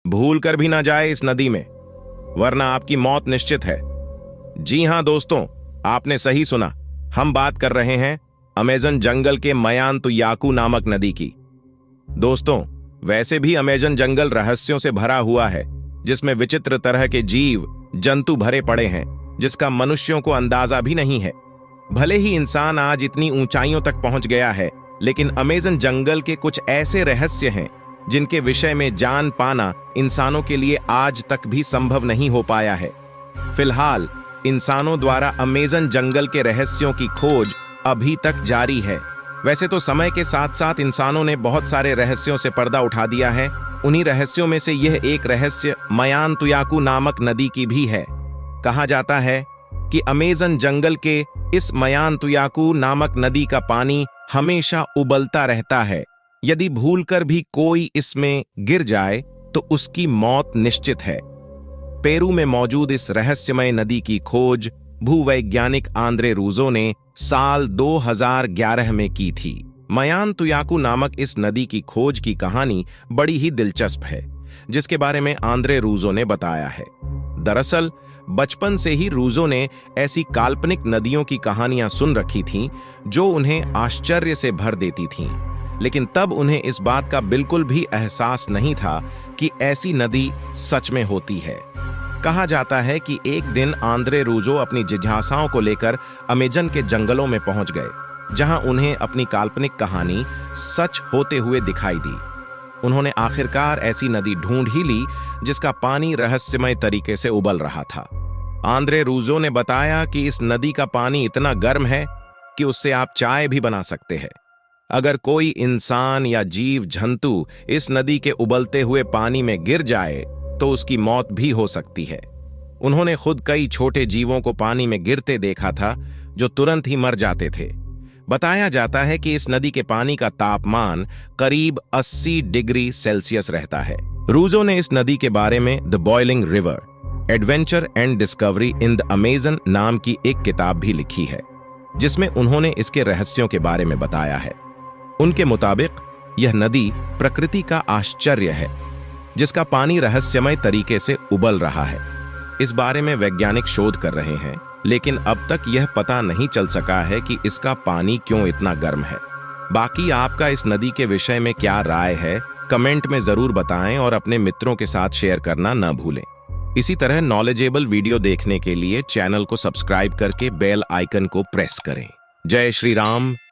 भूल कर भी ना जाए इस नदी में, वरना आपकी मौत निश्चित है। जी हां दोस्तों, आपने सही सुना। हम बात कर रहे हैं अमेज़न जंगल के मयांतुयाकू नामक नदी की। दोस्तों, वैसे भी अमेज़न जंगल रहस्यों से भरा हुआ है, जिसमें विचित्र तरह के जीव जंतु भरे पड़े हैं, जिसका मनुष्यों को अंदाजा भी नहीं है। भले ही इंसान आज इतनी ऊंचाइयों तक पहुंच गया है, लेकिन अमेज़न जंगल के कुछ ऐसे रहस्य हैं जिनके विषय में जान पाना इंसानों के लिए आज तक भी संभव नहीं हो पाया है। फिलहाल इंसानों द्वारा अमेज़न जंगल के रहस्यों की खोज अभी तक जारी है। वैसे तो समय के साथ साथ इंसानों ने बहुत सारे रहस्यों से पर्दा उठा दिया है। उन्हीं रहस्यों में से यह एक रहस्य मयांतुयाकू नामक नदी की भी है। कहा जाता है कि अमेज़न जंगल के इस मयांतुयाकू नामक नदी का पानी हमेशा उबलता रहता है। यदि भूलकर भी कोई इसमें गिर जाए तो उसकी मौत निश्चित है। पेरू में मौजूद इस रहस्यमय नदी की खोज भूवैज्ञानिक आंद्रे रूजो ने साल 2011 में की थी। मयांतुयाकू नामक इस नदी की खोज की कहानी बड़ी ही दिलचस्प है, जिसके बारे में आंद्रे रूजो ने बताया है। दरअसल बचपन से ही रूजो ने ऐसी काल्पनिक नदियों की कहानियां सुन रखी थीं जो उन्हें आश्चर्य से भर देती थीं, लेकिन तब उन्हें इस बात का बिल्कुल भी एहसास नहीं था कि ऐसी नदी सच में होती है। कहा जाता है कि एक दिन आंद्रे रूजो अपनी जिज्ञासाओं को लेकर अमेज़न के जंगलों में पहुंच गए, जहां उन्हें अपनी काल्पनिक कहानी सच होते हुए दिखाई दी। उन्होंने आखिरकार ऐसी नदी ढूंढ ही ली जिसका पानी रहस्यमय तरीके से उबल रहा था। आंद्रे रूजो ने बताया कि इस नदी का पानी इतना गर्म है कि उससे आप चाय भी बना सकते हैं। अगर कोई इंसान या जीव जंतु इस नदी के उबलते हुए पानी में गिर जाए तो उसकी मौत भी हो सकती है। उन्होंने खुद कई छोटे जीवों को पानी में गिरते देखा था जो तुरंत ही मर जाते थे। बताया जाता है कि इस नदी के पानी का तापमान करीब 80 डिग्री सेल्सियस रहता है। रूजो ने इस नदी के बारे में the boiling river, adventure and discovery in the Amazon नाम की एक किताब भी लिखी है, जिसमें उन्होंने इसके रहस्यों के बारे में बताया है। उनके मुताबिक यह नदी प्रकृति का आश्चर्य है, जिसका पानी रहस्यमय तरीके से उबल रहा है। इस बारे में वैज्ञानिक शोध कर रहे हैं, लेकिन अब तक यह पता नहीं चल सका है कि इसका पानी क्यों इतना गर्म है। बाकी आपका इस नदी के विषय में क्या राय है, कमेंट में जरूर बताएं और अपने मित्रों के साथ शेयर करना न भूलें। इसी तरह नॉलेजेबल वीडियो देखने के लिए चैनल को सब्सक्राइब करके बेल आइकन को प्रेस करें। जय श्री राम,